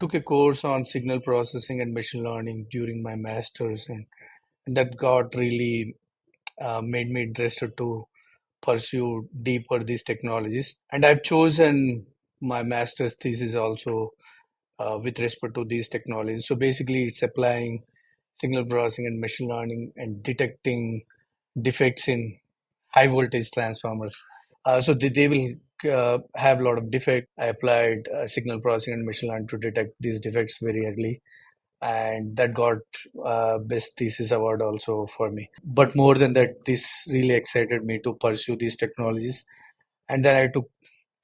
took a course on signal processing and machine learning during my master's, and that got really made me interested to pursue deeper these technologies. And I've chosen my master's thesis also with respect to these technologies. So basically, it's applying signal processing and machine learning and detecting defects in high voltage transformers. So they will have a lot of defect. I applied signal processing and machine learning to detect these defects very early, and that got best thesis award also for me. But more than that, this really excited me to pursue these technologies. And then I took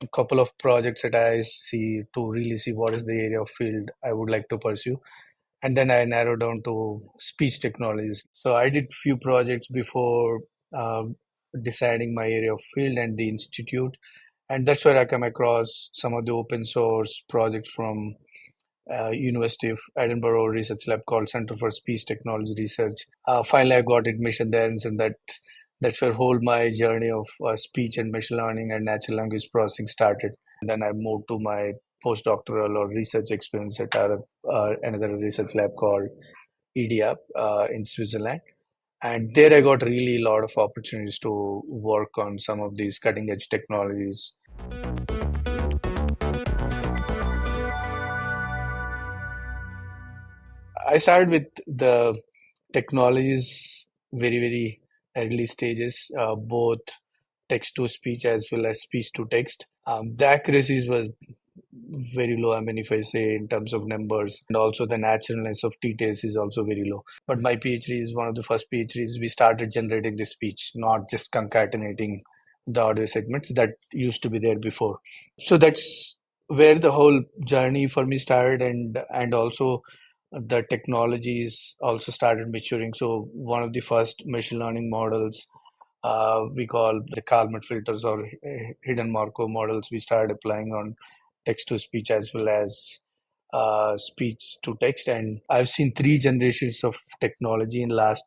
a couple of projects that I see to really see what is the area of field I would like to pursue. And then I narrowed down to speech technologies. So I did few projects before deciding my area of field and the institute, and that's where I come across some of the open source projects from University of Edinburgh research lab called Center for Speech Technology Research. Finally, I got admission there, and that's where whole my journey of speech and machine learning and natural language processing started. And then I moved to my postdoctoral or research experience at another research lab called EDAP in Switzerland. And there I got really a lot of opportunities to work on some of these cutting edge technologies. I started with the technologies very early stages, both text to speech as well as speech to text. The accuracies was very low. I mean, if I say in terms of numbers, and also the naturalness of details is also very low. But my PhD is one of the first PhDs we started generating the speech, not just concatenating the audio segments that used to be there before. So that's where the whole journey for me started, and also the technologies also started maturing. So one of the first machine learning models we call the Kalman filters or hidden Markov models we started applying on text to speech as well as speech to text. And I've seen three generations of technology in last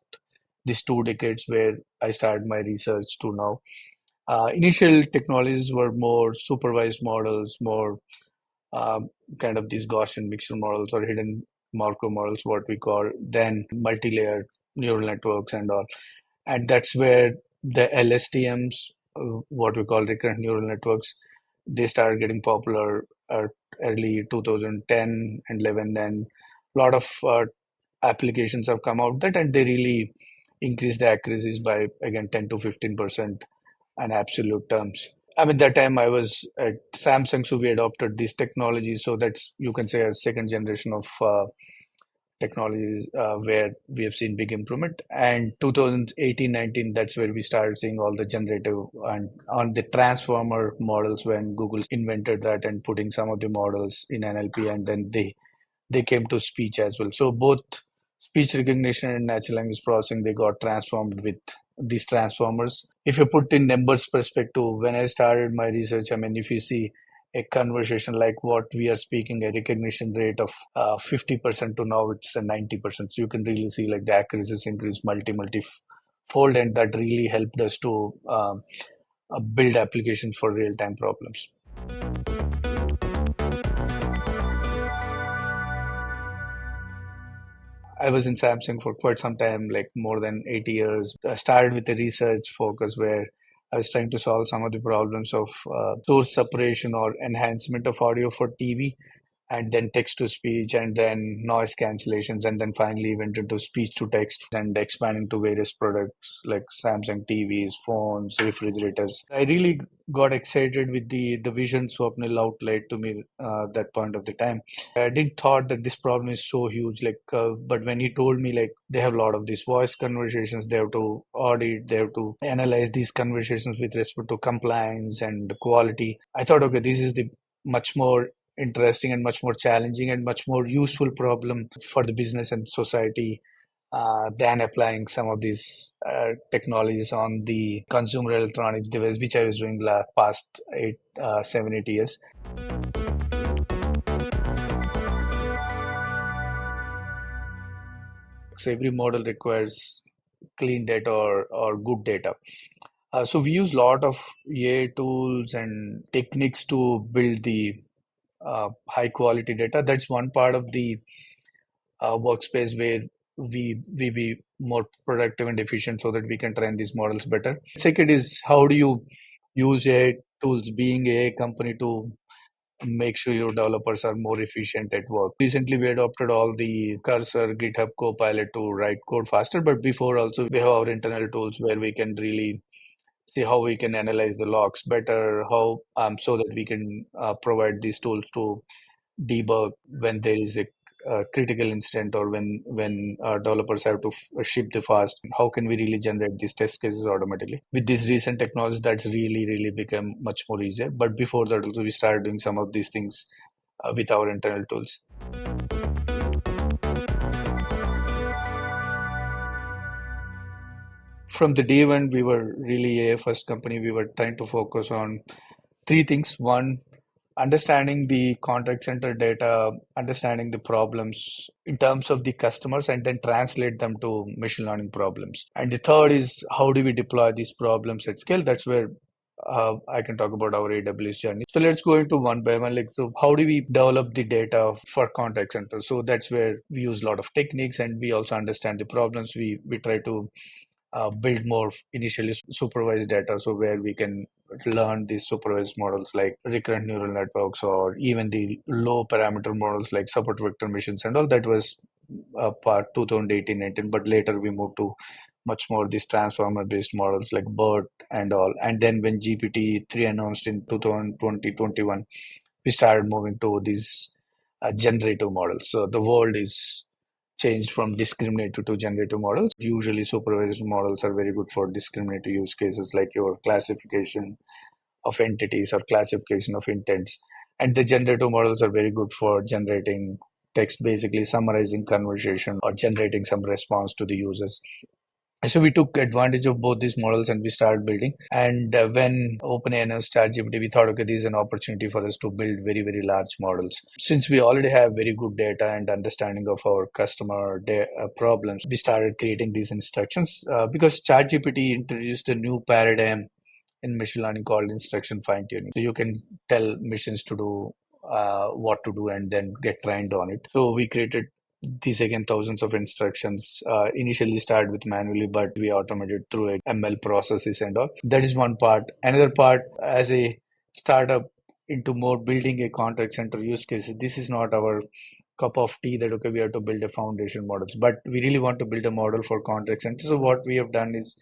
these 2 decades where I started my research to now. Initial technologies were more supervised models, more kind of these Gaussian mixture models or hidden Markov models, what we call, then multi-layered neural networks and all. And that's where the LSTMs, what we call recurrent neural networks, they started getting popular at early 2010 and 11. And a lot of applications have come out that, and they really increase the accuracies by again 10 to 15% in absolute terms. I mean, that time I was at Samsung, so we adopted these technologies. So that's, you can say, a second generation of technologies where we have seen big improvement. And 2018-19, that's where we started seeing all the generative and on the transformer models when Google invented that and putting some of the models in NLP, and then they came to speech as well. So both speech recognition and natural language processing, they got transformed with these transformers. If you put in numbers perspective, when I started my research, I mean, if you see a conversation like what we are speaking, a recognition rate of 50% to now it's a 90%. So you can really see like the accuracies increase multi fold, and that really helped us to build applications for real time problems. I was in Samsung for quite some time, like more than 8 years. I started with a research focus where I was trying to solve some of the problems of source separation or enhancement of audio for TV, and then text to speech, and then noise cancellations, and then finally went into speech to text and expanding to various products like Samsung TVs, phones, refrigerators. I really got excited with the vision Swapnil outlaid to me that point of the time. I didn't thought that this problem is so huge, like, but when he told me like they have a lot of these voice conversations, they have to audit, they have to analyze these conversations with respect to compliance and quality. I thought, okay, this is the much more interesting and much more challenging and much more useful problem for the business and society than applying some of these technologies on the consumer electronics device, which I was doing past 7, 8 years. So every model requires clean data or good data. So we use a lot of AI tools and techniques to build the high quality data. That's one part of the workspace where we be more productive and efficient so that we can train these models better. Second is how do you use AI tools, being a company, to make sure your developers are more efficient at work. Recently, we adopted all the Cursor, GitHub Copilot to write code faster, but before also we have our internal tools where we can really see how we can analyze the logs better, how so that we can provide these tools to debug when there is a critical incident or when developers have to ship the fast. How can we really generate these test cases automatically with these recent technologies? That's really become much more easier. But before that also we started doing some of these things with our internal tools. From the day when we were really a first company, we were trying to focus on three things. One, understanding the contact center data, understanding the problems in terms of the customers, and then translate them to machine learning problems. And the third is how do we deploy these problems at scale? That's where I can talk about our AWS journey. So let's go into one by one. Like, so how do we develop the data for contact center? So that's where we use a lot of techniques, and we also understand the problems. We try to build more initially supervised data, so where we can learn these supervised models like recurrent neural networks or even the low parameter models like support vector machines and all. That was part 2018-19, but later we moved to much more these transformer based models like BERT and all. And then when GPT-3 announced in 2020-21, we started moving to these generative models. So the world is changed from discriminative to generative models. Usually, supervised models are very good for discriminative use cases like your classification of entities or classification of intents. And the generative models are very good for generating text, basically summarizing conversation or generating some response to the users. So we took advantage of both these models and we started building. And when OpenAI announced ChatGPT, we thought, okay, this is an opportunity for us to build very large models. Since we already have very good data and understanding of our customer problems, we started creating these instructions because ChatGPT introduced a new paradigm in machine learning called instruction fine tuning. So you can tell machines to do what to do and then get trained on it. So we created these again thousands of instructions. Initially started with manually, but we automated through ML processes and all. That is one part. Another part, as a startup into more building a contact center use case, this is not our cup of tea that okay we have to build a foundation models, but we really want to build a model for contact center. So what we have done is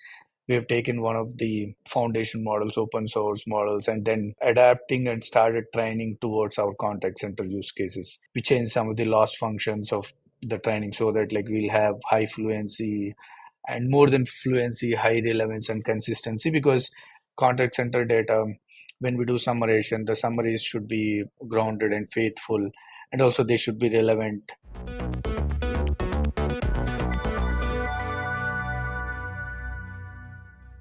we have taken one of the foundation models, open source models, and then adapting and started training towards our contact center use cases. We changed some of the loss functions of the training so that like we'll have high fluency and more than fluency, high relevance and consistency, because contact center data, when we do summarization, the summaries should be grounded and faithful, and also they should be relevant.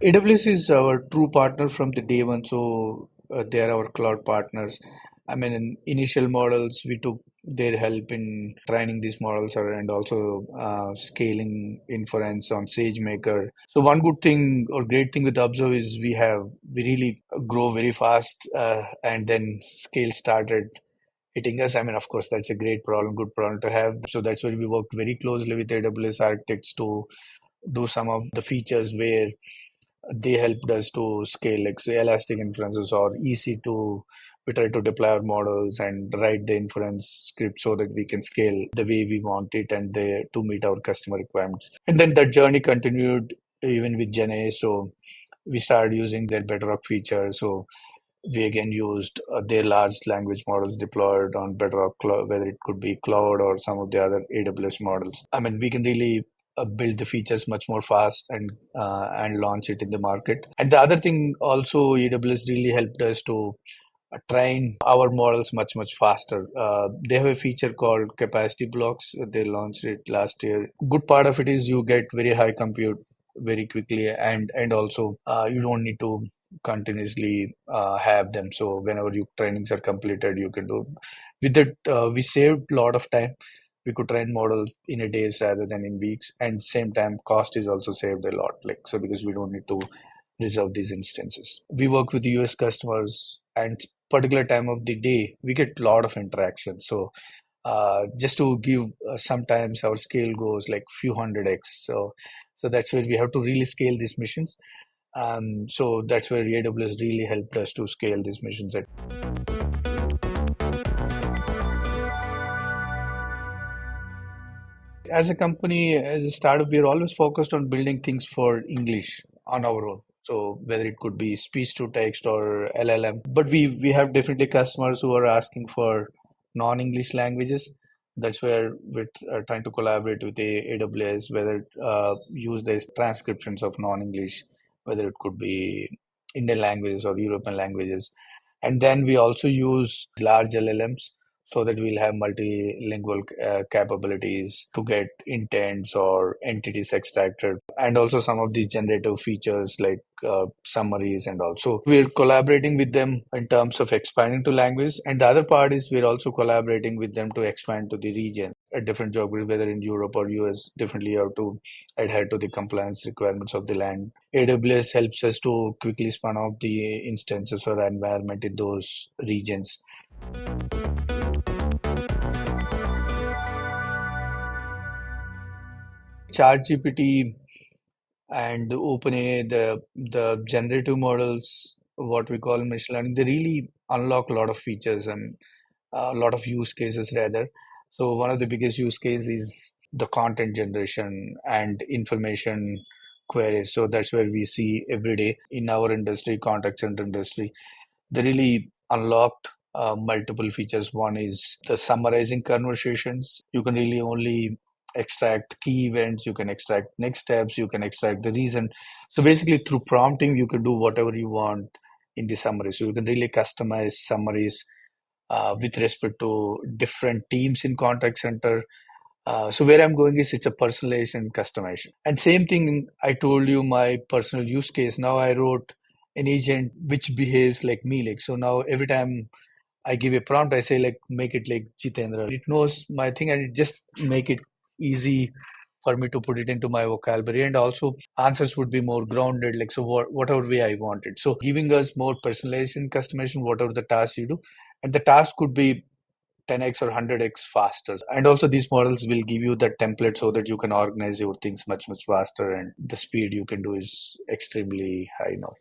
AWS is our true partner from the day one, so they are our cloud partners. I mean, in initial models, we took their help in training these models and also scaling inference on SageMaker. So one good thing or great thing with Observe is we really grow very fast, and then scale started hitting us. I mean, of course, that's a great problem, good problem to have. So that's why we worked very closely with AWS architects to do some of the features where they helped us to scale, like say elastic inferences or EC2. We try to deploy our models and write the inference script so that we can scale the way we want it and to meet our customer requirements. And then that journey continued even with GenAI. So we started using their Bedrock feature. So we again used their large language models deployed on Bedrock, whether it could be cloud or some of the other AWS models. I mean, we can really build the features much more fast and launch it in the market. And the other thing also, AWS really helped us to train our models much faster. They have a feature called capacity blocks. They launched it last year. Good part of it is you get very high compute very quickly, and also you don't need to continuously have them. So whenever your trainings are completed, you can do with that. We saved a lot of time. We could train models in a days rather than in weeks, and same time cost is also saved a lot. Like so because we don't need to reserve these instances. We work with US customers and particular time of the day, we get a lot of interaction. So just to give, sometimes our scale goes like few hundred x. So that's where we have to really scale these missions. So that's where AWS really helped us to scale these missions. As a company, as a startup, we're always focused on building things for English on our own. So whether it could be speech to text or LLM, but we have definitely customers who are asking for non-English languages. That's where we're trying to collaborate with the AWS, whether use their transcriptions of non-English, whether it could be Indian languages or European languages. And then we also use large LLMs so that we'll have multilingual capabilities to get intents or entities extracted, and also some of these generative features like summaries. And also we're collaborating with them in terms of expanding to language, and the other part is we're also collaborating with them to expand to the region at different geographies, whether in Europe or US. Definitely you have to adhere to the compliance requirements of the land. AWS helps us to quickly spin off the instances or environment in those regions. ChatGPT and the OpenAI, the generative models, what we call machine learning, they really unlock a lot of features and a lot of use cases rather. So one of the biggest use cases is the content generation and information queries. So that's where we see every day in our industry, contact center industry. They really unlocked multiple features. One is the summarizing conversations. You can really only extract key events, you can extract next steps, you can extract the reason. So basically, through prompting, you can do whatever you want in the summary. So you can really customize summaries with respect to different teams in contact center. So where I'm going is it's a personalization and customization. And same thing, I told you my personal use case. Now I wrote an agent which behaves like me. Like so now every time I give a prompt, I say like make it like Jitendra. It knows my thing and it just make it easy for me to put it into my vocabulary, and also answers would be more grounded, like so whatever way I wanted. So giving us more personalization, customization, whatever the task you do, and the task could be 10x or 100x faster. And also these models will give you the template so that you can organize your things much much faster, and the speed you can do is extremely high now.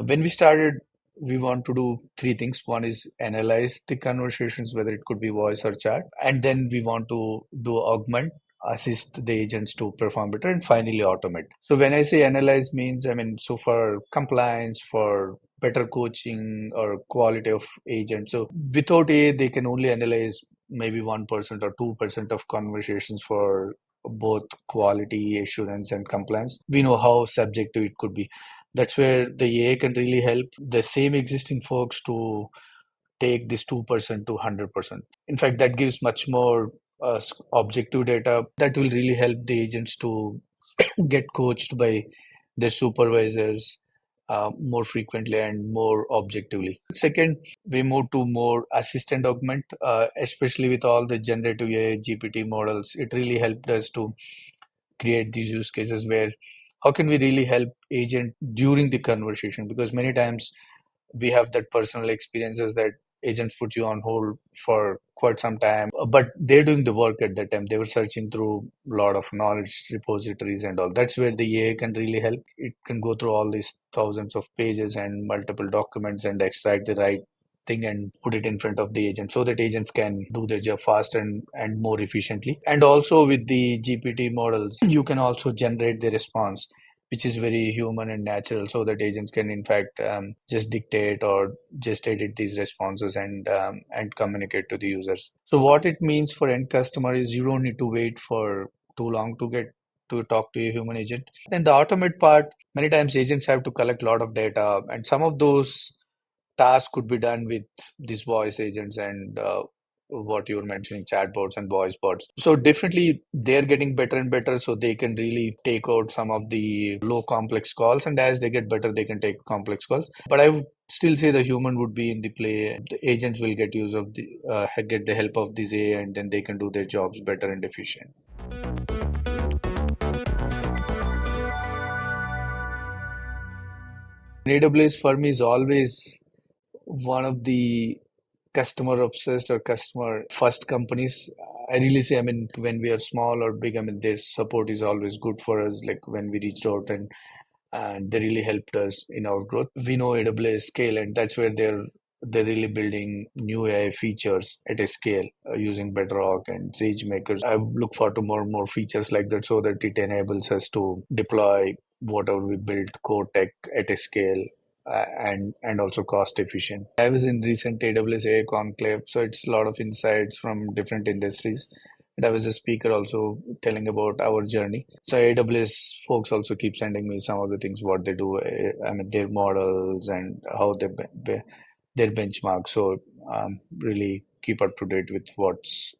When we started, we want to do three things. One is analyze the conversations, whether it could be voice or chat. And then we want to do augment, assist the agents to perform better, and finally automate. So when I say analyze means, I mean, so for compliance, for better coaching or quality of agents. So without AI, they can only analyze maybe 1% or 2% of conversations for both quality assurance and compliance. We know how subjective it could be. That's where the AI can really help the same existing folks to take this 2% to 100%. In fact, that gives much more objective data that will really help the agents to get coached by their supervisors more frequently and more objectively. Second, we move to more assistant augment, especially with all the generative AI GPT models. It really helped us to create these use cases where how can we really help agent during the conversation, because many times we have that personal experiences that agents put you on hold for quite some time, but they're doing the work at that time. They were searching through a lot of knowledge repositories and all. That's where the AI can really help. It can go through all these thousands of pages and multiple documents and extract the right thing and put it in front of the agent so that agents can do their job faster and more efficiently. And also with the GPT models, you can also generate the response which is very human and natural, so that agents can in fact just dictate or just edit these responses and communicate to the users. So what it means for end customer is you don't need to wait for too long to get to talk to a human agent. Then the automate part, many times agents have to collect a lot of data, and some of those tasks could be done with these voice agents and what you were mentioning, chatbots and voice bots. So definitely they're getting better and better, so they can really take out some of the low complex calls, and as they get better, they can take complex calls. But I would still say the human would be in the play. The agents will get use of the get the help of this AI, and then they can do their jobs better and efficient. AWS for me is always one of the customer obsessed or customer first companies. I really say, I mean, when we are small or big, I mean, their support is always good for us. Like when we reached out and they really helped us in our growth. We know AWS scale, and that's where they're really building new AI features at a scale using Bedrock and SageMaker. I look forward to more and more features like that so that it enables us to deploy whatever we build core tech at a scale and also cost efficient. I was in recent AWS AI conclave, so it's a lot of insights from different industries. And I was a speaker also telling about our journey. So AWS folks also keep sending me some of the things what they do. I mean their models and how their benchmark. So really keep up to date with what's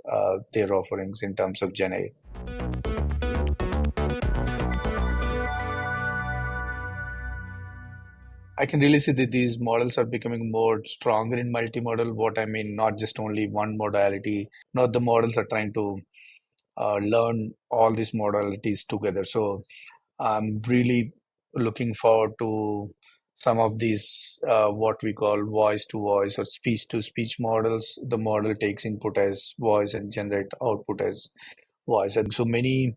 their offerings in terms of Gen AI. I can really see that these models are becoming more stronger in multimodal. What I mean, not just only one modality. Not the models are trying to learn all these modalities together. So I'm really looking forward to some of these what we call voice to voice or speech to speech models. The model takes input as voice and generate output as voice. And so many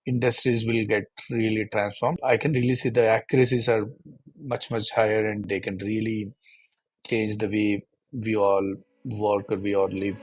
industries will get really transformed. I can really see the accuracies are much, much higher and they can really change the way we all work or we all live.